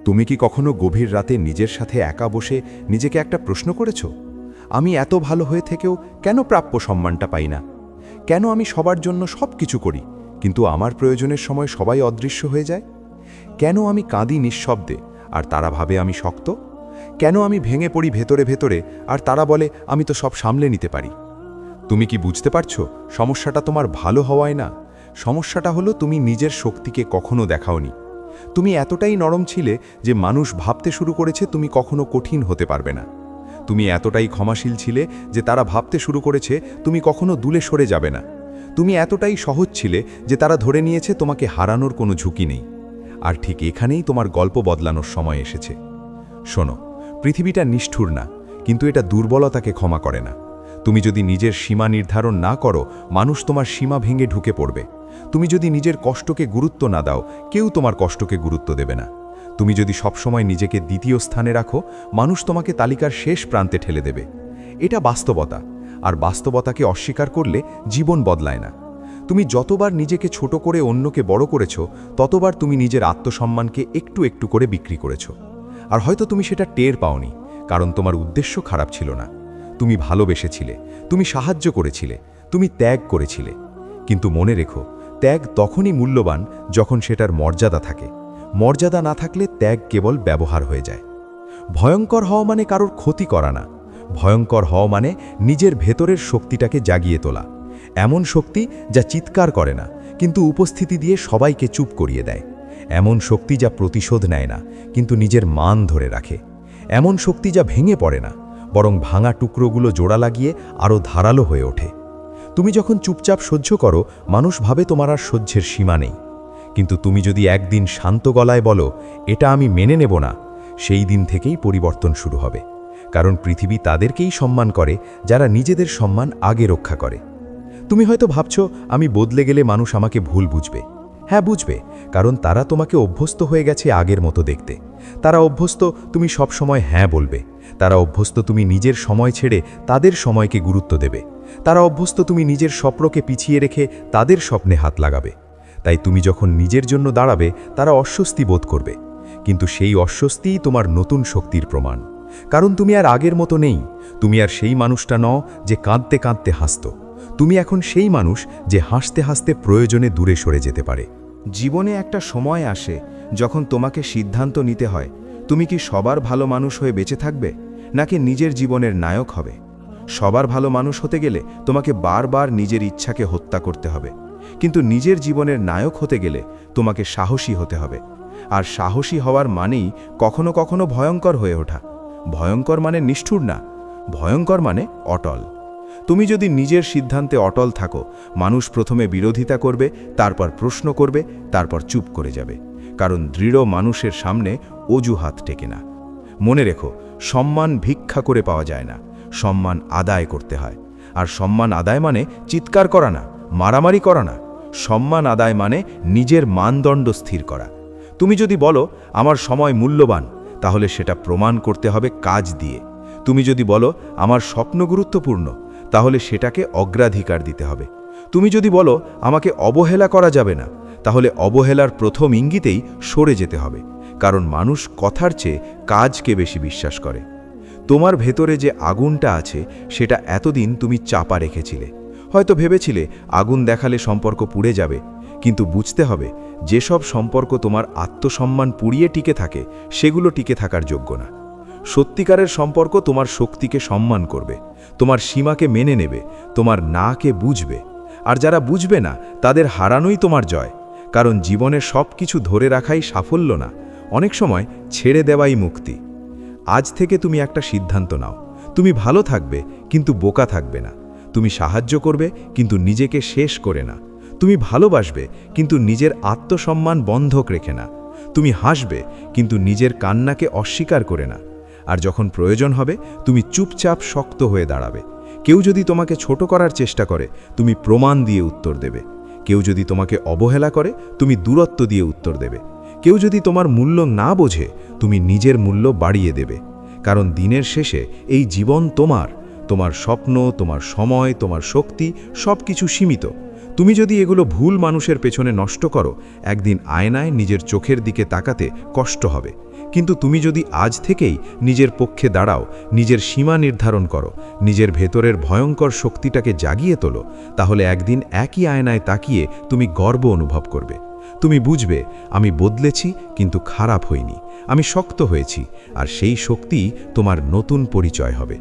তুমি কি কখনো গভীর রাতে নিজের সাথে একা বসে নিজেকে একটা প্রশ্ন করেছ? আমি এত ভালো হয়ে থেকেও কেন প্রাপ্য সম্মানটা পাই না? কেন আমি সবার জন্য সব কিছু করি, কিন্তু আমার প্রয়োজনের সময় সবাই অদৃশ্য হয়ে যায়? কেন আমি কাঁদি নিঃশব্দে আর তারা ভাবে আমি শক্ত? কেন আমি ভেঙে পড়ি ভেতরে ভেতরে আর তারা বলে আমি তো সব সামলে নিতে পারি? তুমি কি বুঝতে পারছো সমস্যাটা তোমার ভালো হওয়ায় না? সমস্যাটা হলো তুমি নিজের শক্তিকে কখনো দেখাওনি। তুমি এতটাই নরম ছিলে যে মানুষ ভাবতে শুরু করেছে তুমি কখনো কঠিন হতে পারবে না। তুমি এতটাই ক্ষমাশীল ছিলে যে তারা ভাবতে শুরু করেছে তুমি কখনো দূরে সরে যাবে না। তুমি এতটাই সহজ ছিলে যে তারা ধরে নিয়েছে তোমাকে হারানোর কোনো ঝুঁকি নেই। আর ঠিক এখানেই তোমার গল্প বদলানোর সময় এসেছে। শোনো, পৃথিবীটা নিষ্ঠুর না, কিন্তু এটা দুর্বলতাকে ক্ষমা করে না। তুমি যদি নিজের সীমা নির্ধারণ না করো, মানুষ তোমার সীমা ভেঙে ঢুকে পড়বে। তুমি যদি নিজের কষ্টকে গুরুত্ব না দাও, কেউ তোমার কষ্টকে গুরুত্ব দেবে না। তুমি যদি সবসময় নিজেকে দ্বিতীয় স্থানে রাখো, মানুষ তোমাকে তালিকার শেষ প্রান্তে ঠেলে দেবে। এটা বাস্তবতা, আর বাস্তবতাকে অস্বীকার করলে জীবন বদলায় না। তুমি যতবার নিজেকে ছোট করে অন্যকে বড় করেছো, ততবার তুমি নিজের আত্মসম্মানকে একটু একটু করে বিক্রি করেছো। আর হয়তো তুমি সেটা টের পাওনি, কারণ তোমার উদ্দেশ্য খারাপ ছিল না। তুমি ভালোবেসেছিলে, তুমি সাহায্য করেছিলে, তুমি ত্যাগ করেছিলে। কিন্তু মনে রেখো, ত্যাগ তখনই মূল্যবান যখন সেটার মর্যাদা থাকে। মর্যাদা না থাকলে ত্যাগ কেবল ব্যবহার হয়ে যায়। ভয়ঙ্কর হওয়া মানে কারোর ক্ষতি করা না। ভয়ঙ্কর হওয়া মানে নিজের ভেতরের শক্তিটাকে জাগিয়ে তোলা। এমন শক্তি যা চিৎকার করে না, কিন্তু উপস্থিতি দিয়ে সবাইকে চুপ করিয়ে দেয়। এমন শক্তি যা প্রতিশোধ নেয় না, কিন্তু নিজের মান ধরে রাখে। এমন শক্তি যা ভেঙে পড়ে না, বরং ভাঙা টুকরোগুলো জোড়া লাগিয়ে আরও ধারালো হয়ে ওঠে। তুমি যখন চুপচাপ সহ্য করো, মানুষ ভাবে তোমার আর সহ্যের সীমা নেই। কিন্তু তুমি যদি একদিন শান্ত গলায় বলো, এটা আমি মেনে নেব না, সেই দিন থেকেই পরিবর্তন শুরু হবে। কারণ পৃথিবী তাদেরকেই সম্মান করে যারা নিজেদের সম্মান আগে রক্ষা করে। তুমি হয়তো ভাবছো আমি বদলে গেলে মানুষ আমাকে ভুল বুঝবে। হ্যাঁ, বুঝবে, কারণ তারা তোমাকে অভ্যস্ত হয়ে গেছে আগের মতো দেখতে। তারা অভ্যস্ত তুমি সব সময় হ্যাঁ বলবে। তারা অভ্যস্ত তুমি নিজের সময় ছেড়ে তাদের সময়কে গুরুত্ব দেবে। তারা অভ্যস্ত তুমি নিজের স্বপ্নকে পিছিয়ে রেখে তাদের স্বপ্নে হাত লাগাবে। তাই তুমি যখন নিজের জন্য দাঁড়াবে, তারা অস্বস্তি বোধ করবে। কিন্তু সেই অস্বস্তিই তোমার নতুন শক্তির প্রমাণ। কারণ তুমি আর আগের মতো নেই। তুমি আর সেই মানুষটা নও যে কাঁদতে কাঁদতে হাসত। তুমি এখন সেই মানুষ যে হাসতে হাসতে প্রয়োজনে দূরে সরে যেতে পারে। জীবনে একটা সময় আসে যখন তোমাকে সিদ্ধান্ত নিতে হয়, তুমি কি সবার ভালো মানুষ হয়ে বেঁচে থাকবে, নাকি নিজের জীবনের নায়ক হবে। সবার ভালো মানুষ হতে গেলে তোমাকে বারবার নিজের ইচ্ছাকে হত্যা করতে হবে। কিন্তু নিজের জীবনের নায়ক হতে গেলে তোমাকে সাহসী হতে হবে। আর সাহসী হওয়ার মানেই কখনো কখনো ভয়ঙ্কর হয়ে ওঠা। ভয়ঙ্কর মানে নিষ্ঠুর না, ভয়ঙ্কর মানে অটল। তুমি যদি নিজের সিদ্ধান্তে অটল থাকো, মানুষ প্রথমে বিরোধিতা করবে, তারপর প্রশ্ন করবে, তারপর চুপ করে যাবে। কারণ দৃঢ় মানুষের সামনে অজুহাত টেকে না। মনে রেখো, সম্মান ভিক্ষা করে পাওয়া যায় না, সম্মান আদায় করতে হয়। আর সম্মান আদায় মানে চিৎকার করা না, মারামারি করা না। সম্মান আদায় মানে নিজের মানদণ্ড স্থির করা। তুমি যদি বলো আমার সময় মূল্যবান, তাহলে সেটা প্রমাণ করতে হবে কাজ দিয়ে। তুমি যদি বলো আমার স্বপ্ন গুরুত্বপূর্ণ, তাহলে সেটাকে অগ্রাধিকার দিতে হবে। তুমি যদি বলো আমাকে অবহেলা করা যাবে না, তাহলে অবহেলার প্রথম ইঙ্গিতেই সরে যেতে হবে। কারণ মানুষ কথার চেয়ে কাজকে বেশি বিশ্বাস করে। তোমার ভেতরে যে আগুনটা আছে, সেটা এতদিন তুমি চাপা রেখেছিলে। হয়তো ভেবেছিলে আগুন দেখালে সম্পর্ক পুড়ে যাবে, কিন্তু বুঝতে হবে যেসব সম্পর্ক তোমার আত্মসম্মান পুড়িয়ে টিকে থাকে, সেগুলো টিকে থাকার যোগ্য না। সত্যিকারের সম্পর্ক তোমার শক্তিকে সম্মান করবে, তোমার সীমাকে মেনে নেবে, তোমার নাকে বুঝবে। আর যারা বুঝবে না, তাদের হারানোই তোমার জয়। কারণ জীবনের সব কিছু ধরে রাখাই সাফল্য না, অনেক সময় ছেড়ে দেওয়াই মুক্তি। আজ থেকে তুমি একটা সিদ্ধান্ত নাও, তুমি ভালো থাকবে কিন্তু বোকা থাকবে না। তুমি সাহায্য করবে কিন্তু নিজেকে শেষ করে না। তুমি ভালোবাসবে কিন্তু নিজের আত্মসম্মান বন্ধক রেখে না। তুমি হাসবে কিন্তু নিজের কান্নাকে অস্বীকার করে না। আর যখন প্রয়োজন হবে, তুমি চুপচাপ শক্ত হয়ে দাঁড়াবে। কেউ যদি তোমাকে ছোট করার চেষ্টা করে, তুমি প্রমাণ দিয়ে উত্তর দেবে। কেউ যদি তোমাকে অবহেলা করে, তুমি দূরত্ব দিয়ে উত্তর দেবে। কেউ যদি তোমার মূল্য না বোঝে, তুমি নিজের মূল্য বাড়িয়ে দেবে। কারণ দিনের শেষে এই জীবন তোমার। তোমার স্বপ্ন, তোমার সময়, তোমার শক্তি সব কিছু সীমিত। তুমি যদি এগুলো ভুল মানুষের পেছনে নষ্ট করো, একদিন আয়নায় নিজের চোখের দিকে তাকাতে কষ্ট হবে। কিন্তু তুমি যদি আজ থেকেই নিজের পক্ষে দাঁড়াও, নিজের সীমা নির্ধারণ করো, নিজের ভেতরের ভয়ঙ্কর শক্তিটাকে জাগিয়ে তোলো, তাহলে একদিন একই আয়নায় তাকিয়ে তুমি গর্ব অনুভব করবে। তুমি বুঝবে, আমি বদলেছি কিন্তু খারাপ হইনি, আমি শক্ত হয়েছি, আর সেই শক্তি তোমার নতুন পরিচয় হবে।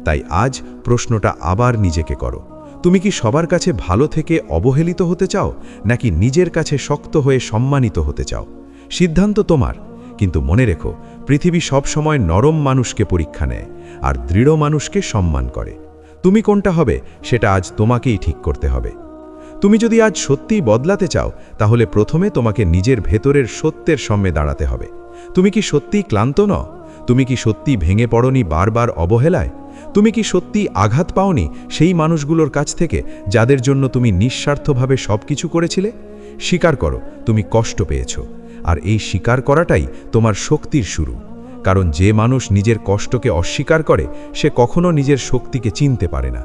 তাই আজ প্রশ্নটা আবার নিজেকে করো, তুমি কি সবার কাছে ভালো থেকে অবহেলিত হতে চাও, নাকি নিজের কাছে শক্ত হয়ে সম্মানিত হতে চাও? সিদ্ধান্ত তোমার, কিন্তু মনে রেখো, পৃথিবী সব সময় নরম মানুষকে পরীক্ষা নেয় আর দৃঢ় মানুষকে সম্মান করে। তুমি কোনটা হবে সেটা আজ তোমাকেই ঠিক করতে হবে। তুমি যদি আজ সত্যিই বদলাতে চাও, তাহলে প্রথমে তোমাকে নিজের ভেতরের সত্যের সামনে দাঁড়াতে হবে। তুমি কি সত্যিই ক্লান্ত নও? তুমি কি সত্যিই ভেঙে পড়নি বারবার অবহেলায়? তুমি কি সত্যিই আঘাত পাওনি সেই মানুষগুলোর কাছ থেকে যাদের জন্য তুমি নিঃস্বার্থভাবে সব কিছু করেছিলে? স্বীকার করো, তুমি কষ্ট পেয়েছ, আর এই স্বীকার করাটাই তোমার শক্তির শুরু। কারণ যে মানুষ নিজের কষ্টকে অস্বীকার করে, সে কখনো নিজের শক্তিকে চিনতে পারে না।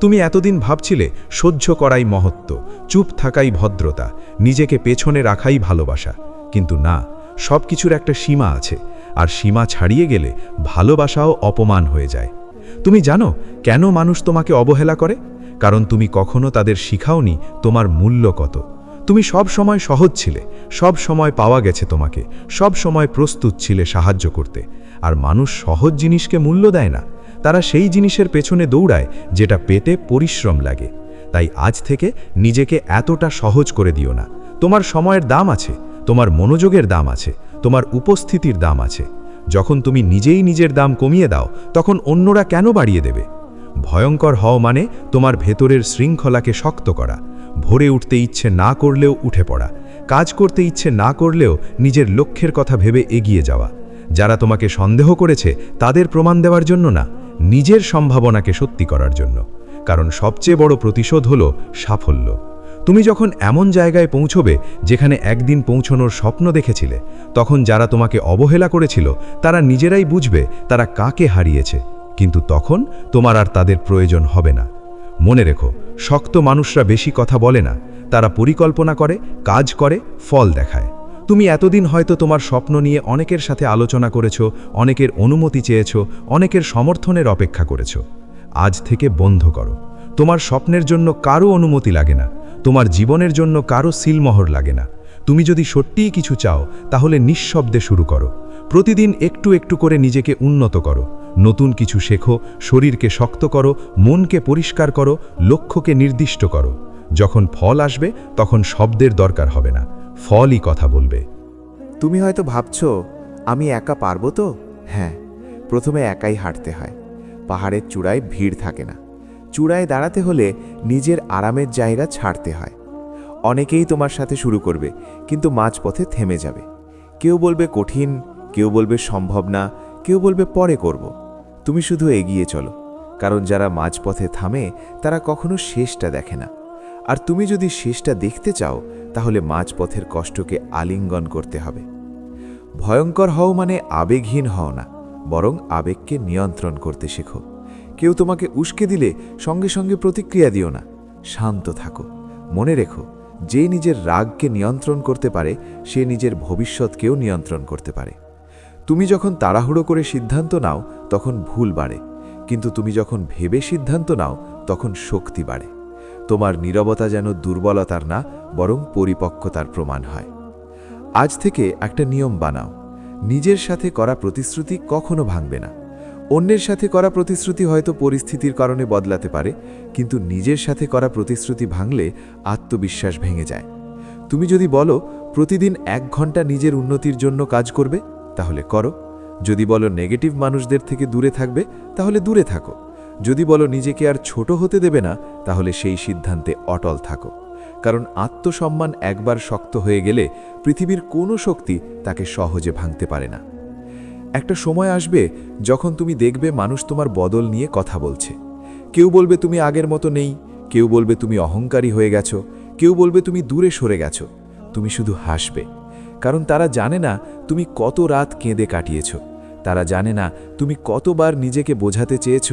তুমি এতদিন ভাবছিলে সহ্য করাই মহত্ব, চুপ থাকাই ভদ্রতা, নিজেকে পেছনে রাখাই ভালোবাসা। কিন্তু না, সব কিছুর একটা সীমা আছে, আর সীমা ছাড়িয়ে গেলে ভালোবাসাও অপমান হয়ে যায়। তুমি জানো কেন মানুষ তোমাকে অবহেলা করে? কারণ তুমি কখনো তাদের শিখাওনি তোমার মূল্য কত। তুমি সব সময় সহজ ছিলে, সব সময় পাওয়া গেছে তোমাকে, সব সময় প্রস্তুত ছিলে সাহায্য করতে। আর মানুষ সহজ জিনিসকে মূল্য দেয় না, তারা সেই জিনিসের পেছনে দৌড়ায় যেটা পেতে পরিশ্রম লাগে। তাই আজ থেকে নিজেকে এতটা সহজ করে দিও না। তোমার সময়ের দাম আছে, তোমার মনোযোগের দাম আছে, তোমার উপস্থিতির দাম আছে। যখন তুমি নিজেই নিজের দাম কমিয়ে দাও, তখন অন্যরা কেন বাড়িয়ে দেবে? ভয়ঙ্কর হও মানে তোমার ভেতরের শৃঙ্খলাকে শক্ত করা, ভোরে উঠতে ইচ্ছে না করলেও উঠে পড়া, কাজ করতে ইচ্ছে না করলেও নিজের লক্ষ্যের কথা ভেবে এগিয়ে যাওয়া। যারা তোমাকে সন্দেহ করেছে তাদের প্রমাণ দেওয়ার জন্য না, নিজের সম্ভাবনাকে সত্যি করার জন্য। কারণ সবচেয়ে বড় প্রতিশোধ হলো সাফল্য। তুমি যখন এমন জায়গায় পৌঁছবে যেখানে একদিন পৌঁছানোর স্বপ্ন দেখেছিলে, তখন যারা তোমাকে অবহেলা করেছিল তারা নিজেরাই বুঝবে তারা কাকে হারিয়েছে। কিন্তু তখন তোমার আর তাদের প্রয়োজন হবে না। মনে রেখো, শক্ত মানুষরা বেশি কথা বলে না, তারা পরিকল্পনা করে, কাজ করে, ফল দেখায়। তুমি এতদিন হয়তো তোমার স্বপ্ন নিয়ে অনেকের সাথে আলোচনা করেছো, অনেকের অনুমতি চেয়েছো, অনেকের সমর্থনের অপেক্ষা করেছো। আজ থেকে বন্ধ করো। তোমার স্বপ্নের জন্য কারো অনুমতি লাগে না, তোমার জীবনের জন্য কারো সিলমোহর লাগে না। তুমি যদি সত্যিই কিছু চাও, তাহলে নিঃশব্দে শুরু করো। প্রতিদিন একটু একটু করে নিজেকে উন্নত করো, নতুন কিছু শেখো, শরীরকে শক্ত করো, মনকে পরিষ্কার করো, লক্ষ্যকে নির্দিষ্ট করো। যখন ফল আসবে তখন শব্দের দরকার হবে না, ফলই কথা বলবে। তুমি হয়তো ভাবছো, আমি একা পারবো তো? হ্যাঁ, প্রথমে একাই হাঁটতে হয়। পাহাড়ের চূড়ায় ভিড় থাকে না। চূড়ায় দাঁড়াতে হলে নিজের আরামের জায়গা ছাড়তে হয়। অনেকেই তোমার সাথে শুরু করবে, কিন্তু মাঝপথে থেমে যাবে। কেউ বলবে কঠিন, কেউ বলবে সম্ভব না, কেউ বলবে পরে করব। তুমি শুধু এগিয়ে চলো, কারণ যারা মাঝপথে থামে তারা কখনো শেষটা দেখে না। আর তুমি যদি শেষটা দেখতে চাও, তাহলে মাঝপথের কষ্টকে আলিঙ্গন করতে হবে। ভয়ঙ্কর হও মানে আবেগহীন হও না, বরং আবেগকে নিয়ন্ত্রণ করতে শেখো। কেউ তোমাকে উস্কে দিলে সঙ্গে সঙ্গে প্রতিক্রিয়া দিও না, শান্ত থাকো। মনে রেখো, যে নিজের রাগকে নিয়ন্ত্রণ করতে পারে সে নিজের ভবিষ্যৎকেও নিয়ন্ত্রণ করতে পারে। তুমি যখন তাড়াহুড়ো করে সিদ্ধান্ত নাও তখন ভুল বাড়ে, কিন্তু তুমি যখন ভেবে সিদ্ধান্ত নাও তখন শক্তি বাড়ে। তোমার নীরবতা যেন দুর্বলতার না, বরং পরিপক্কতার প্রমাণ হয়। আজ থেকে একটা নিয়ম বানাও, নিজের সাথে করা প্রতিশ্রুতি কখনো ভাঙবে না। অন্যের সাথে করা প্রতিশ্রুতি হয়তো পরিস্থিতির কারণে বদলাতে পারে, কিন্তু নিজের সাথে করা প্রতিশ্রুতি ভাঙলে আত্মবিশ্বাস ভেঙে যায়। তুমি যদি বলো প্রতিদিন 1 ঘন্টা নিজের উন্নতির জন্য কাজ করবে, তাহলে করো। যদি বলো নেগেটিভ মানুষদের থেকে দূরে থাকবে, তাহলে দূরে থাকো। যদি বলো নিজেকে আর ছোট হতে দেবে না, তাহলে সেই সিদ্ধান্তে অটল থাকো। কারণ আত্মসম্মান একবার শক্ত হয়ে গেলে পৃথিবীর কোনো শক্তি তাকে সহজে ভাঙতে পারে না। একটা সময় আসবে যখন তুমি দেখবে মানুষ তোমার বদল নিয়ে কথা বলছে। কেউ বলবে তুমি আগের মতো নেই, কেউ বলবে তুমি অহংকারী হয়ে গেছো, কেউ বলবে তুমি দূরে সরে গেছো। তুমি শুধু হাসবে, কারণ তারা জানে না তুমি কত রাত কেঁদে কাটিয়েছ। তারা জানে না তুমি কতবার নিজেকে বোঝাতে চেয়েছ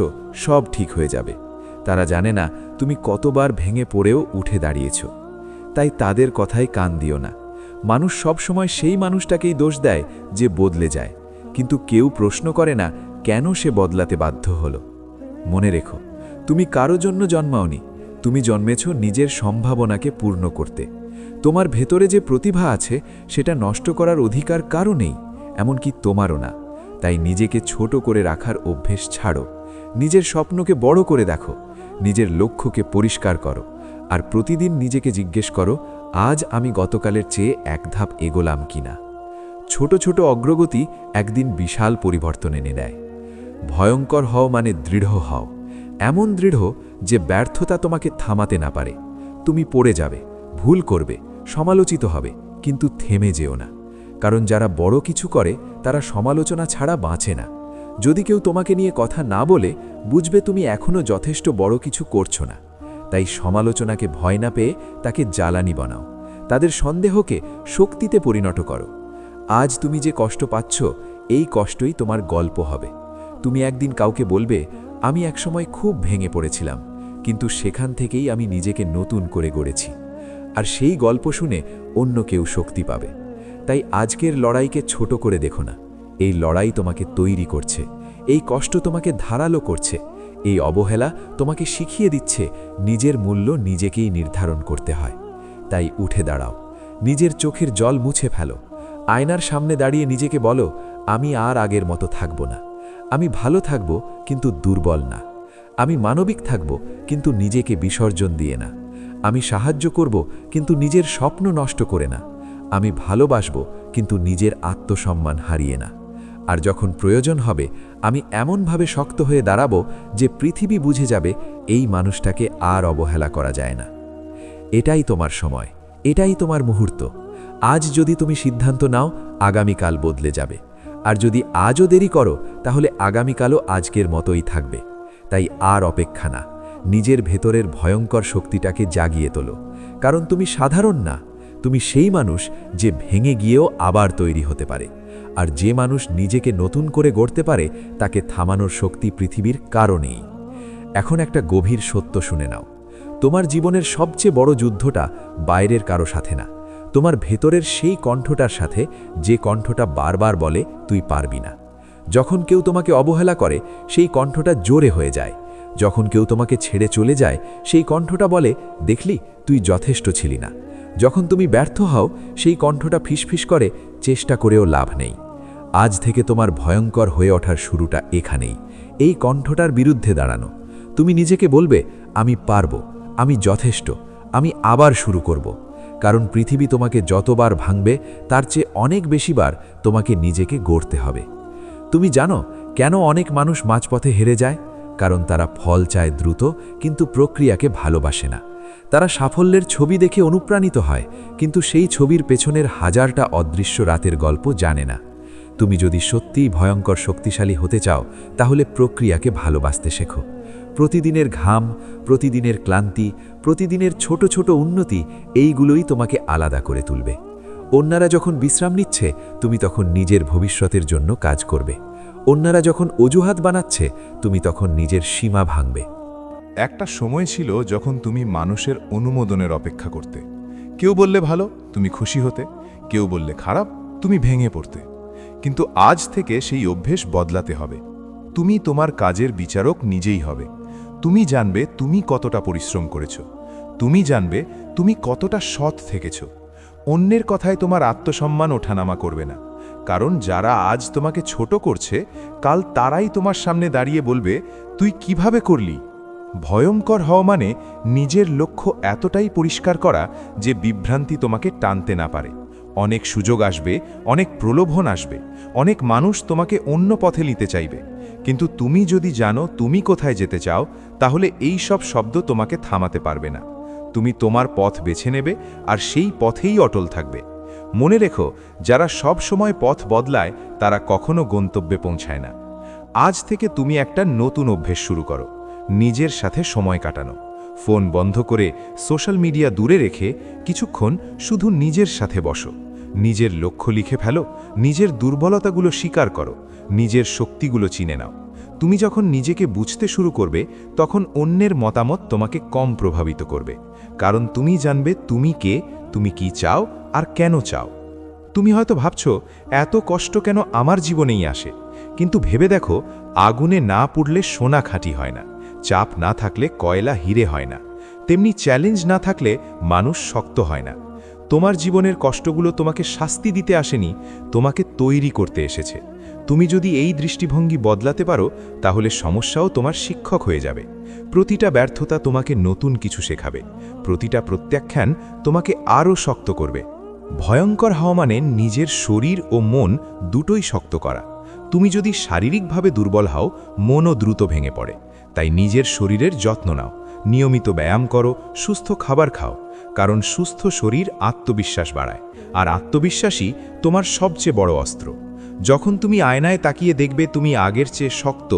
সব ঠিক হয়ে যাবে। তারা জানে না তুমি কতবার ভেঙে পড়েও উঠে দাঁড়িয়েছ। তাই তাদের কথায় কান দিও না। মানুষ সবসময় সেই মানুষটাকেই দোষ দেয় যে বদলে যায়, কিন্তু কেউ প্রশ্ন করে না কেন সে বদলাতে বাধ্য হলো। মনে রেখো, তুমি কারো জন্য জন্মাওনি, তুমি জন্মেছ নিজের সম্ভাবনাকে পূর্ণ করতে। তোমার ভেতরে যে প্রতিভা আছে সেটা নষ্ট করার অধিকার কারও নেই, এমনকি তোমারও না। তাই নিজেকে ছোট করে রাখার অভ্যেস ছাড়ো, নিজের স্বপ্নকে বড় করে দেখো, নিজের লক্ষ্যকে পরিষ্কার করো, আর প্রতিদিন নিজেকে জিজ্ঞেস করো আজ আমি গতকালের চেয়ে এক ধাপ এগোলাম কিনা। ছোট ছোট অগ্রগতি একদিন বিশাল পরিবর্তন এনে দেয়। ভয়ঙ্কর হও মানে দৃঢ় হও, এমন দৃঢ় যে ব্যর্থতা তোমাকে থামাতে না পারে। তুমি পড়ে যাবে, ভুল করবে, সমালোচিত হবে, কিন্তু থেমে যেও না। কারণ যারা বড় কিছু করে তারা সমালোচনা ছাড়া বাঁচে না। যদি কেউ তোমাকে নিয়ে কথা না বলে, বুঝবে তুমি এখনও যথেষ্ট বড় কিছু করছো না। তাই সমালোচনাকে ভয় না পেয়ে তাকে জ্বালানি বানাও, তাদের সন্দেহকে শক্তিতে পরিণত করো। আজ তুমি যে কষ্ট পাচ্ছ, এই কষ্টই তোমার গল্প হবে। তুমি একদিন কাউকে বলবে, আমি একসময় খুব ভেঙে পড়েছিলাম, কিন্তু সেখান থেকেই আমি নিজেকে নতুন করে গড়েছি। আর সেই গল্প শুনে অন্য কেউ শক্তি পাবে। তাই আজকের লড়াইকে ছোট করে দেখো না। এই লড়াই তোমাকে তৈরি করছে, এই কষ্ট তোমাকে ধারালো করছে, এই অবহেলা তোমাকে শিখিয়ে দিচ্ছে নিজের মূল্য নিজেকেই নির্ধারণ করতে হয়। তাই উঠে দাঁড়াও, নিজের চোখের জল মুছে ফেলো, আয়নার সামনে দাঁড়িয়ে নিজেকে বলো, আমি আর আগের মতো থাকব না। আমি ভালো থাকব, কিন্তু দুর্বল না। আমি মানবিক থাকব, কিন্তু নিজেকে বিসর্জন দিয়ে না। আমি সাহায্য করব, কিন্তু নিজের স্বপ্ন নষ্ট করে না। আমি ভালোবাসব, কিন্তু নিজের আত্মসম্মান হারিয়ে না। আর যখন প্রয়োজন হবে, আমি এমনভাবে শক্ত হয়ে দাঁড়াবো যে পৃথিবী বুঝে যাবে এই মানুষটাকে আর অবহেলা করা যায় না। এটাই তোমার সময়, এটাই তোমার মুহূর্ত। আজ যদি তুমি সিদ্ধান্ত নাও, আগামীকাল বদলে যাবে। আর যদি আজও দেরি করো, তাহলে আগামীকালও আজকের মতোই থাকবে। তাই আর অপেক্ষা না, নিজের ভেতরের ভয়ঙ্কর শক্তিটাকে জাগিয়ে তোলো। কারণ তুমি সাধারণ না, তুমি সেই মানুষ যে ভেঙে গিয়েও আবার তৈরি হতে পারে। আর যে মানুষ নিজেকে নতুন করে গড়তে পারে, তাকে থামানোর শক্তি পৃথিবীর কারও নেই। এখন একটা গভীর সত্য শুনে নাও, তোমার জীবনের সবচেয়ে বড় যুদ্ধটা বাইরের কারো সাথে না, তোমার ভেতরের সেই কণ্ঠটার সাথে, যে কণ্ঠটা বারবার বলে তুই পারবি না। যখন কেউ তোমাকে অবহেলা করে, সেই কণ্ঠটা জোরে হয়ে যায়। যখন কেউ তোমাকে ছেড়ে চলে যায়, সেই কণ্ঠটা বলে দেখলি তুই যথেষ্ট ছিলি না। যখন তুমি ব্যর্থ হও, সেই কণ্ঠটা ফিসফিস করে চেষ্টা করেও লাভ নেই। আজ থেকে তোমার ভয়ঙ্কর হয়ে ওঠার শুরুটা এখানেই, এই কণ্ঠটার বিরুদ্ধে দাঁড়ানো। তুমি নিজেকে বলবে আমি পারবো, আমি যথেষ্ট, আমি আবার শুরু করব। কারণ পৃথিবী তোমাকে যতবার ভাঙবে, তার চেয়ে অনেক বেশিবার তোমাকে নিজেকে গড়তে হবে। তুমি জানো কেন অনেক মানুষ মাঝপথে হেরে যায়? কারণ তারা ফল চায় দ্রুত, কিন্তু প্রক্রিয়াকে ভালোবাসে না। তারা সাফল্যের ছবি দেখে অনুপ্রাণিত হয়, কিন্তু সেই ছবির পেছনের হাজারটা অদৃশ্য রাতের গল্প জানে না। তুমি যদি সত্যিই ভয়ঙ্কর শক্তিশালী হতে চাও, তাহলে প্রক্রিয়াকে ভালোবাসতে শেখো। প্রতিদিনের ঘাম, প্রতিদিনের ক্লান্তি, প্রতিদিনের ছোট ছোট উন্নতি, এইগুলোই তোমাকে আলাদা করে তুলবে। অন্যরা যখন বিশ্রাম নিচ্ছে, তুমি তখন নিজের ভবিষ্যতের জন্য কাজ করবে। অন্যরা যখন অজুহাত বানাচ্ছে, তুমি তখন নিজের সীমা ভাঙবে। একটা সময় ছিল যখন তুমি মানুষের অনুমোদনের অপেক্ষা করতে। কেউ বললে ভালো, তুমি খুশি হতে, কেউ বললে খারাপ, তুমি ভেঙে পড়তে। কিন্তু আজ থেকে সেই অভ্যেস বদলাতে হবে। তুমি তোমার কাজের বিচারক নিজেই হবে। তুমি জানবে তুমি কতটা পরিশ্রম করেছ, তুমি জানবে তুমি কতটা সৎ থেকেছ। অন্যের কথায় তোমার আত্মসম্মান ওঠানামা করবে না, কারণ যারা আজ তোমাকে ছোট করছে, কাল তারাই তোমার সামনে দাঁড়িয়ে বলবে তুই কিভাবে করলি। ভয়ঙ্কর হওয়া মানে নিজের লক্ষ্য এতটাই পরিষ্কার করা যে বিভ্রান্তি তোমাকে টানতে না পারে। অনেক সুযোগ আসবে, অনেক প্রলোভন আসবে, অনেক মানুষ তোমাকে অন্য পথে নিতে চাইবে, কিন্তু তুমি যদি জানো তুমি কোথায় যেতে চাও, তাহলে এই সব শব্দ তোমাকে থামাতে পারবে না। তুমি তোমার পথ বেছে নেবে, আর সেই পথেই অটল থাকবে। মনে রেখো, যারা সব সময় পথ বদলায়, তারা কখনো গন্তব্যে পৌঁছায় না। আজ থেকে তুমি একটা নতুন অভ্যেস শুরু করো, নিজের সাথে সময় কাটানো। ফোন বন্ধ করে, সোশ্যাল মিডিয়া দূরে রেখে কিছুক্ষণ শুধু নিজের সাথে বসো। নিজের লক্ষ্য লিখে ফেলো, নিজের দুর্বলতাগুলো স্বীকার করো, নিজের শক্তিগুলো চিনে নাও। তুমি যখন নিজেকে বুঝতে শুরু করবে তখন অন্যের মতামত তোমাকে কম প্রভাবিত করবে, কারণ তুমি জানবে তুমি কে, তুমি কি চাও আর কেন চাও। তুমি হয়তো ভাবছো এত কষ্ট কেন আমার জীবনেই আসে, কিন্তু ভেবে দেখো, আগুনে না পুড়লে সোনা খাঁটি হয় না, চাপ না থাকলে কয়লা হিরে হয় না, তেমনি চ্যালেঞ্জ না থাকলে মানুষ শক্ত হয় না। তোমার জীবনের কষ্টগুলো তোমাকে শাস্তি দিতে আসেনি, তোমাকে তৈরি করতে এসেছে। তুমি যদি এই দৃষ্টিভঙ্গি বদলাতে পারো তাহলে সমস্যাও তোমার শিক্ষক হয়ে যাবে। প্রতিটা ব্যর্থতা তোমাকে নতুন কিছু শেখাবে, প্রতিটা প্রত্যাখ্যান তোমাকে আরও শক্ত করবে। ভয়ঙ্কর হওয়া মানে নিজের শরীর ও মন দুটোই শক্ত করা। তুমি যদি শারীরিকভাবে দুর্বল হও, মনও দ্রুত ভেঙে পড়ে। তাই নিজের শরীরের যত্ন নাও, নিয়মিত ব্যায়াম করো, সুস্থ খাবার খাও, কারণ সুস্থ শরীর আত্মবিশ্বাস বাড়ায়, আর আত্মবিশ্বাসই তোমার সবচেয়ে বড় অস্ত্র। যখন তুমি আয়নায় তাকিয়ে দেখবে তুমি আগের চেয়ে শক্ত,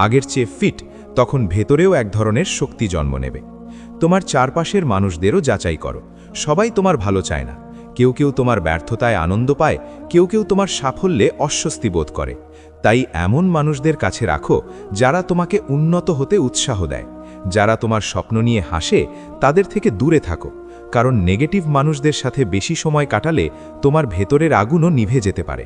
আগের চেয়ে ফিট, তখন ভেতরেও এক ধরনের শক্তি জন্ম নেবে। তোমার চারপাশের মানুষদেরও যাচাই করো, সবাই তোমার ভালো চায় না। কেউ কেউ তোমার ব্যর্থতায় আনন্দ পায়, কেউ কেউ তোমার সাফল্যে অস্বস্তি বোধ করে। তাই এমন মানুষদের কাছে রাখো যারা তোমাকে উন্নত হতে উৎসাহ দেয়। যারা তোমার স্বপ্ন নিয়ে হাসে তাদের থেকে দূরে থাকো, কারণ নেগেটিভ মানুষদের সাথে বেশি সময় কাটালে তোমার ভেতরের আগুনও নিভে যেতে পারে।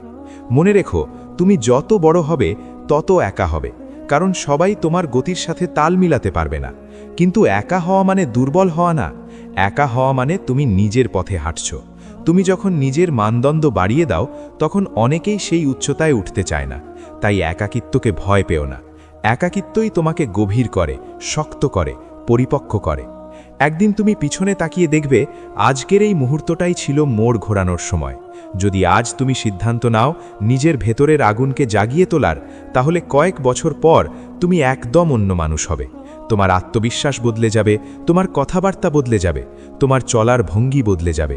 মনে রেখো, তুমি যত বড় হবে তত একা হবে, কারণ সবাই তোমার গতির সাথে তাল মিলাতে পারবে না। কিন্তু একা হওয়া মানে দুর্বল হওয়া না, একা হওয়া মানে তুমি নিজের পথে হাঁটছ। তুমি যখন নিজের মানদণ্ড বাড়িয়ে দাও তখন অনেকেই সেই উচ্চতায় উঠতে চায় না। তাই একাকিত্বকে ভয় পেও না, একাকিত্বই তোমাকে গভীর করে, শক্ত করে, পরিপক্ক করে। একদিন তুমি পিছনে তাকিয়ে দেখবে আজকের এই মুহূর্তটাই ছিল মোড় ঘোরানোর সময়। যদি আজ তুমি সিদ্ধান্ত নাও নিজের ভেতরের আগুনকে জাগিয়ে তোলার, তাহলে কয়েক বছর পর তুমি একদম অন্য মানুষ হবে। তোমার আত্মবিশ্বাস বদলে যাবে, তোমার কথাবার্তা বদলে যাবে, তোমার চলার ভঙ্গি বদলে যাবে।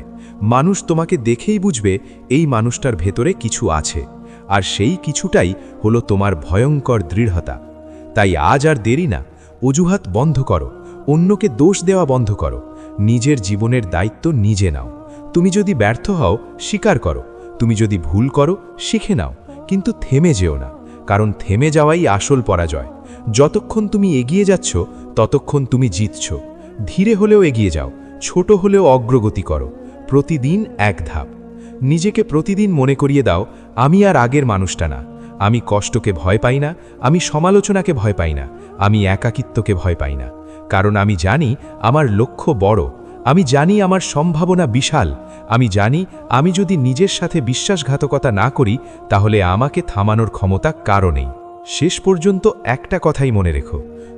মানুষ তোমাকে দেখেই বুঝবে এই মানুষটার ভেতরে কিছু আছে, আর সেই কিছুটাই হলো তোমার ভয়ঙ্কর দৃঢ়তা। তাই আজ আর দেরি না, অজুহাত বন্ধ করো, অন্যকে দোষ দেওয়া বন্ধ করো, নিজের জীবনের দায়িত্ব নিজে নাও। তুমি যদি ব্যর্থ হও স্বীকার করো, তুমি যদি ভুল করো শিখে নাও, কিন্তু থেমে যেও না, কারণ থেমে যাওয়াই আসল পরাজয়। যতক্ষণ তুমি এগিয়ে যাচ্ছ ততক্ষণ তুমি জিতছ। ধীরে হলেও এগিয়ে যাও, ছোট হলেও অগ্রগতি করো, প্রতিদিন এক ধাপ। নিজেকে প্রতিদিন মনে করিয়ে দাও, আমি আর আগের মানুষটা না। আমি কষ্টকে ভয় পাই না, আমি সমালোচনাকে ভয় পাই না, আমি একাকিত্বকে ভয় পাই না। কারণ আমি জানি আমার লক্ষ্য বড়, আমি জানি আমার সম্ভাবনা বিশাল, আমি জানি আমি যদি নিজের সাথে বিশ্বাসঘাতকতা না করি তাহলে আমাকে থামানোর ক্ষমতা কারও নেই। শেষ পর্যন্ত একটা কথাই মনে রেখো,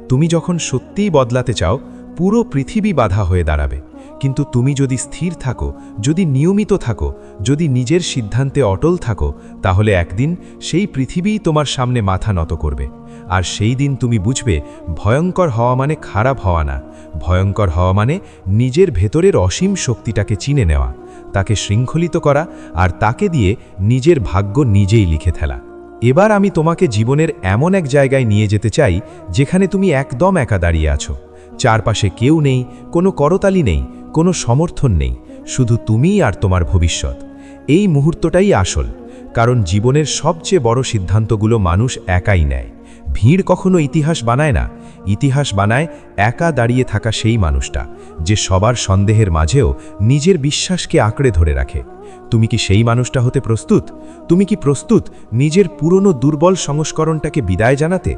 তুমি যখন সত্যিই বদলাতে চাও পুরো পৃথিবী বাধা হয়ে দাঁড়াবে, কিন্তু তুমি যদি স্থির থাকো, যদি নিয়মিত থাকো, যদি নিজের সিদ্ধান্তে অটল থাকো, তাহলে একদিন সেই পৃথিবীই তোমার সামনে মাথা নত করবে। আর সেই দিন তুমি বুঝবে ভয়ঙ্কর হওয়া মানে খারাপ হওয়া না, ভয়ঙ্কর হওয়া মানে নিজের ভেতরের অসীম শক্তিটাকে চিনে নেওয়া, তাকে শৃঙ্খলিত করা আর তাকে দিয়ে নিজের ভাগ্য নিজেই লিখে ফেলা। এবার আমি তোমাকে জীবনের এমন এক জায়গায় নিয়ে যেতে চাই যেখানে তুমি একদম একা দাঁড়িয়ে আছো। চারপাশে কেউ নেই, কোনো করতালি নেই, কোনো সমর্থন নেই, শুধু তুমি আর তোমার ভবিষ্যৎ। এই মুহূর্তটাই আসল, কারণ জীবনের সবচেয়ে বড় সিদ্ধান্তগুলো মানুষ একাই নেয়। ভিড় কখনো ইতিহাস বানায় না, ইতিহাস বানায় একা দাঁড়িয়ে থাকা সেই মানুষটা, যে সবার সন্দেহের মাঝেও নিজের বিশ্বাসকে আঁকড়ে ধরে রাখে। তুমি কি সেই মানুষটা হতে প্রস্তুত? তুমি কি প্রস্তুত নিজের পুরনো দুর্বল সংস্করণটাকে বিদায় জানাতে?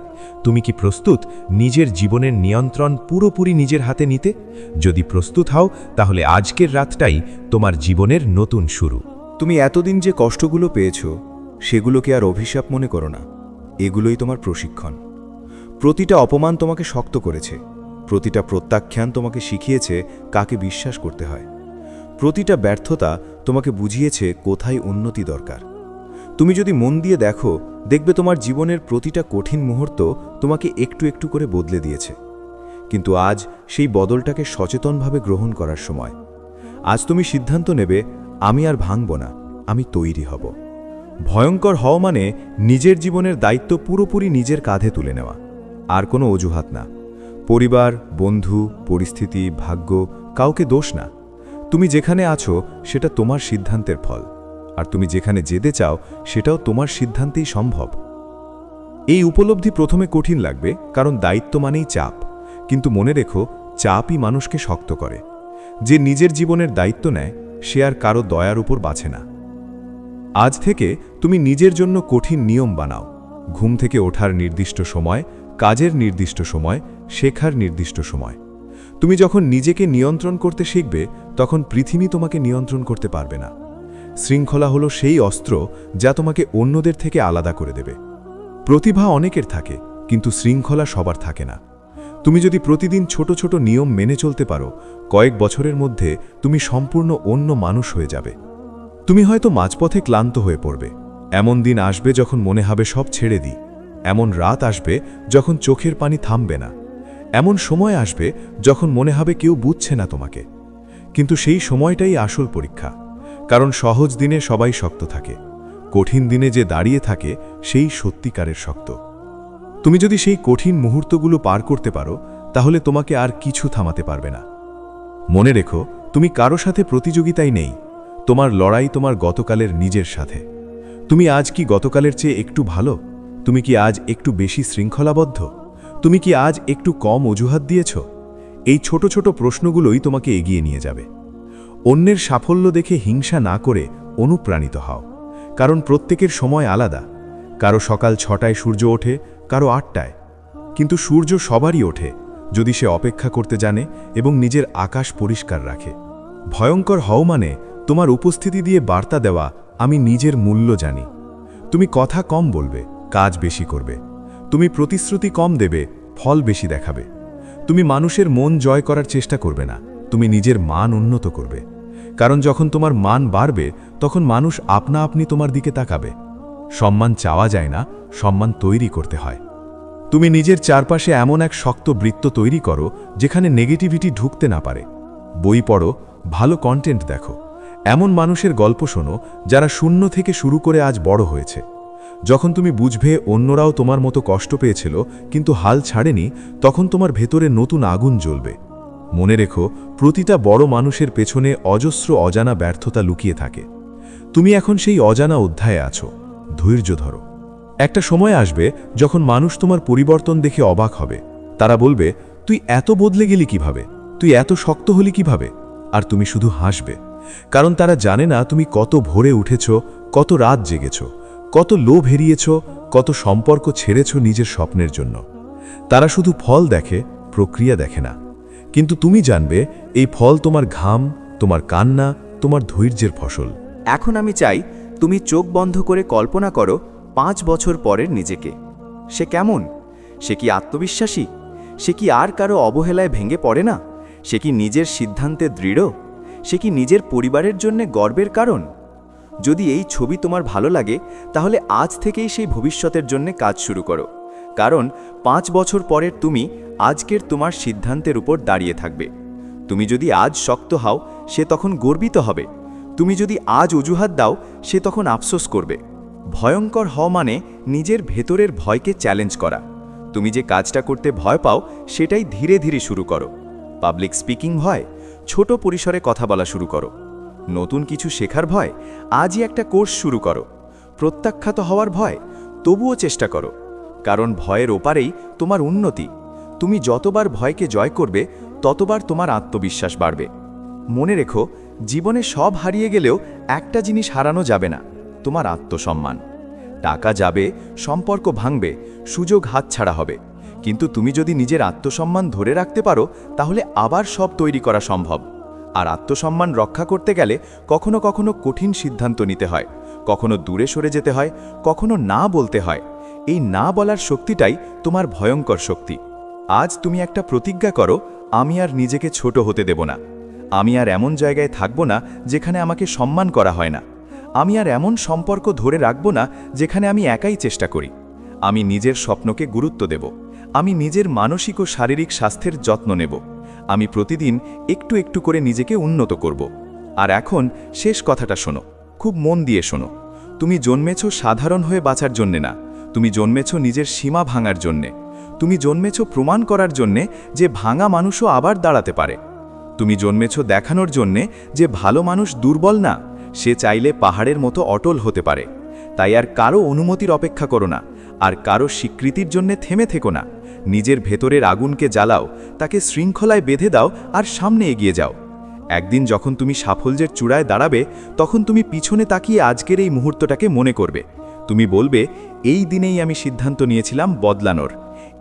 তুমি কি প্রস্তুত নিজের জীবনের নিয়ন্ত্রণ পুরোপুরি নিজের হাতে নিতে? যদি প্রস্তুত হও তাহলে আজকের রাতটাই তোমার জীবনের নতুন শুরু। তুমি এতদিন যে কষ্টগুলো পেয়েছ সেগুলোকে আর অভিশাপ মনে করো না, এগুলোই তোমার প্রশিক্ষণ। প্রতিটা অপমান তোমাকে শক্ত করেছে, প্রতিটা প্রত্যাখ্যান তোমাকে শিখিয়েছে কাকে বিশ্বাস করতে হয়, প্রতিটা ব্যর্থতা তোমাকে বুঝিয়েছে কোথায় উন্নতি দরকার। তুমি যদি মন দিয়ে দেখো, দেখবে তোমার জীবনের প্রতিটা কঠিন মুহূর্ত তোমাকে একটু একটু করে বদলে দিয়েছে। কিন্তু আজ সেই বদলটাকে সচেতনভাবে গ্রহণ করার সময়। আজ তুমি সিদ্ধান্ত নেবে, আমি আর ভাঙব না, আমি তৈরি হব। ভয়ঙ্কর হওয়া মানে নিজের জীবনের দায়িত্ব পুরোপুরি নিজের কাঁধে তুলে নেওয়া, আর কোনো অজুহাত না। পরিবার, বন্ধু, পরিস্থিতি, ভাগ্য, কাউকে দোষ না। তুমি যেখানে আছো সেটা তোমার সিদ্ধান্তের ফল, আর তুমি যেখানে যেতে চাও সেটাও তোমার সিদ্ধান্তেই সম্ভব। এই উপলব্ধি প্রথমে কঠিন লাগবে, কারণ দায়িত্ব মানেই চাপ। কিন্তু মনে রেখো, চাপই মানুষকে শক্ত করে। যে নিজের জীবনের দায়িত্ব নেয় সে আর কারো দয়ার উপর বাঁচে না। আজ থেকে তুমি নিজের জন্য কঠিন নিয়ম বানাও। ঘুম থেকে ওঠার নির্দিষ্ট সময়, কাজের নির্দিষ্ট সময়, শেখার নির্দিষ্ট সময়। তুমি যখন নিজেকে নিয়ন্ত্রণ করতে শিখবে, তখন পৃথিবী তোমাকে নিয়ন্ত্রণ করতে পারবে না। শৃঙ্খলা হলো সেই অস্ত্র যা তোমাকে অন্যদের থেকে আলাদা করে দেবে। প্রতিভা অনেকের থাকে, কিন্তু শৃঙ্খলা সবার থাকে না। তুমি যদি প্রতিদিন ছোট ছোট নিয়ম মেনে চলতে পারো, কয়েক বছরের মধ্যে তুমি সম্পূর্ণ অন্য মানুষ হয়ে যাবে। তুমি হয়তো মাঝপথে ক্লান্ত হয়ে পড়বে। এমন দিন আসবে যখন মনে হবে সব ছেড়ে দিই। এমন রাত আসবে যখন চোখের পানি থামবে না। এমন সময় আসবে যখন মনে হবে কেউ বুঝছে না তোমাকে। কিন্তু সেই সময়টাই আসল পরীক্ষা, কারণ সহজ দিনে সবাই শক্ত থাকে, কঠিন দিনে যে দাঁড়িয়ে থাকে সেই সত্যিকারের শক্ত। তুমি যদি সেই কঠিন মুহূর্তগুলো পার করতে পারো, তাহলে তোমাকে আর কিছু থামাতে পারবে না। মনে রেখো, তুমি কারো সাথে প্রতিযোগিতায় নেই। তোমার লড়াই তোমার গতকালের নিজের সাথে। তুমি আজ কি গতকালের চেয়ে একটু ভালো? তুমি কি আজ একটু বেশি শৃঙ্খলাবদ্ধ? তুমি কি আজ একটু কম অজুহাত দিয়েছ? এই ছোট ছোট প্রশ্নগুলোই তোমাকে এগিয়ে নিয়ে যাবে। অন্যের সাফল্য দেখে হিংসা না করে অনুপ্রাণিত হও, কারণ প্রত্যেকের সময় আলাদা। কারো সকাল 6টায় সূর্য ওঠে, কারো 8টায়। কিন্তু সূর্য সবারই ওঠে, যদি সে অপেক্ষা করতে জানে এবং নিজের আকাশ পরিষ্কার রাখে। ভয়ঙ্কর হও মানে তোমার উপস্থিতি দিয়ে বার্তা দেওয়া, আমি নিজের মূল্য জানি। তুমি কথা কম বলবে, কাজ বেশি করবে। তুমি প্রতিশ্রুতি কম দেবে, ফল বেশি দেখাবে। তুমি মানুষের মন জয় করার চেষ্টা করবে না, তুমি নিজের মান উন্নত করবে। কারণ যখন তোমার মান বাড়বে, তখন মানুষ আপনা আপনি তোমার দিকে তাকাবে। সম্মান চাওয়া যায় না, সম্মান তৈরি করতে হয়। তুমি নিজের চারপাশে এমন এক শক্ত বৃত্ত তৈরি করো যেখানে নেগেটিভিটি ঢুকতে না পারে। বই পড়ো, ভালো কন্টেন্ট দেখো, এমন মানুষের গল্প শোনো যারা শূন্য থেকে শুরু করে আজ বড় হয়েছে। যখন তুমি বুঝবে অন্যরাও তোমার মতো কষ্ট পেয়েছিল কিন্তু হাল ছাড়েনি, তখন তোমার ভেতরে নতুন আগুন জ্বলবে। মনে রেখো, প্রতিটা বড় মানুষের পেছনে অজস্র অজানা ব্যর্থতা লুকিয়ে থাকে। তুমি এখন সেই অজানা অধ্যায়ে আছো। ধৈর্য ধরো। একটা সময় আসবে যখন মানুষ তোমার পরিবর্তন দেখে অবাক হবে। তারা বলবে, তুই এত বদলে গেলি কিভাবে? তুই এত শক্ত হলি কিভাবে? আর তুমি শুধু হাসবে, কারণ তারা জানে না তুমি কত ভোরে উঠেছ, কত রাত জেগেছ, কত লোভ হেরিয়েছ, কত সম্পর্ক ছেড়েছ নিজের স্বপ্নের জন্য। তারা শুধু ফল দেখে, প্রক্রিয়া দেখে না। কিন্তু তুমি জানবে, এই ফল তোমার ঘাম, তোমার কান্না, তোমার ধৈর্যের ফসল। এখন আমি চাই তুমি চোখ বন্ধ করে কল্পনা করো 5 বছর পরের নিজেকে। সে কেমন? সে কি আত্মবিশ্বাসী? সে কি আর কারো অবহেলায় ভেঙে পড়ে না? সে কি নিজের সিদ্ধান্তে দৃঢ়? সে কি নিজের পরিবারের জন্য গর্বের কারণ? যদি এই ছবি তোমার ভালো লাগে, তাহলে আজ থেকেই সেই ভবিষ্যতের জন্য কাজ শুরু করো। কারণ 5 বছর পরের তুমি আজকের তোমার সিদ্ধান্তের উপর দাঁড়িয়ে থাকবে। তুমি যদি আজ শক্ত হও, সে তখন গর্বিত হবে। তুমি যদি আজ অজুহাত দাও, সে তখন আফসোস করবে। ভয়ঙ্কর হওয়া মানে নিজের ভেতরের ভয়কে চ্যালেঞ্জ করা। তুমি যে কাজটা করতে ভয় পাও, সেটাই ধীরে ধীরে শুরু করো। পাবলিক স্পিকিং ভয়, ছোট পরিসরে কথা বলা শুরু করো। নতুন কিছু শেখার ভয়, আজই একটা কোর্স শুরু করো। প্রত্যাখ্যাত হওয়ার ভয়, তবুও চেষ্টা করো, কারণ ভয়ের ওপারেই তোমার উন্নতি। তুমি যতবার ভয়কে জয় করবে, ততবার তোমার আত্মবিশ্বাস বাড়বে। মনে রেখো, জীবনে সব হারিয়ে গেলেও একটা জিনিস হারানো যাবে না, তোমার আত্মসম্মান। টাকা যাবে, সম্পর্ক ভাঙবে, সুযোগ হাতছাড়া হবে, কিন্তু তুমি যদি নিজের আত্মসম্মান ধরে রাখতে পারো, তাহলে আবার সব তৈরি করা সম্ভব। আর আত্মসম্মান রক্ষা করতে গেলে কখনো কখনো কঠিন সিদ্ধান্ত নিতে হয়, কখনো দূরে সরে যেতে হয়, কখনো না বলতে হয়। এই না বলার শক্তিটাই তোমার ভয়ঙ্কর শক্তি। আজ তুমি একটা প্রতিজ্ঞা করো, আমি আর নিজেকে ছোট হতে দেব না। আমি আর এমন জায়গায় থাকব না যেখানে আমাকে সম্মান করা হয় না। আমি আর এমন সম্পর্ক ধরে রাখব না যেখানে আমি একাই চেষ্টা করি। আমি নিজের স্বপ্নকে গুরুত্ব দেব। আমি নিজের মানসিক ও শারীরিক স্বাস্থ্যের যত্ন নেব। আমি প্রতিদিন একটু একটু করে নিজেকে উন্নত করব। আর এখন শেষ কথাটা শোনো, খুব মন দিয়ে শোনো। তুমি জন্মেছ সাধারণ হয়ে বাঁচার জন্যে না, তুমি জন্মেছ নিজের সীমা ভাঙার জন্যে। তুমি জন্মেছ প্রমাণ করার জন্যে যে ভাঙা মানুষও আবার দাঁড়াতে পারে। তুমি জন্মেছ দেখানোর জন্যে যে ভালো মানুষ দুর্বল না, সে চাইলে পাহাড়ের মতো অটল হতে পারে। তাই আর কারো অনুমতির অপেক্ষা করো না, আর কারো স্বীকৃতির জন্যে থেমে থেকো না। নিজের ভেতরের আগুনকে জ্বালাও, তাকে শৃঙ্খলায় বেঁধে দাও আর সামনে এগিয়ে যাও। একদিন যখন তুমি সাফল্যের চূড়ায় দাঁড়াবে, তখন তুমি পিছনে তাকিয়ে আজকের এই মুহূর্তটাকে মনে করবে। তুমি বলবে, এই দিনেই আমি সিদ্ধান্ত নিয়েছিলাম বদলানোর,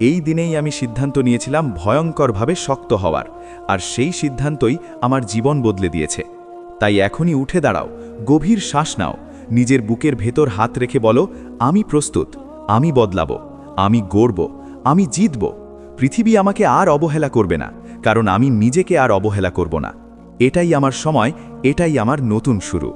এই দিনেই আমি সিদ্ধান্ত নিয়েছিলাম ভয়ঙ্করভাবে শক্ত হওয়ার, আর সেই সিদ্ধান্তই আমার জীবন বদলে দিয়েছে। তাই এখনই উঠে দাঁড়াও, গভীর শ্বাস নাও, নিজের বুকের ভেতর হাত রেখে বলো, আমি প্রস্তুত, আমি বদলাবো, আমি গড়ব, আমি জিতব। পৃথিবী আমাকে আর অবহেলা করবে না, কারণ আমি নিজেকে আর অবহেলা করব না। এটাই আমার সময়, এটাই আমার নতুন শুরু।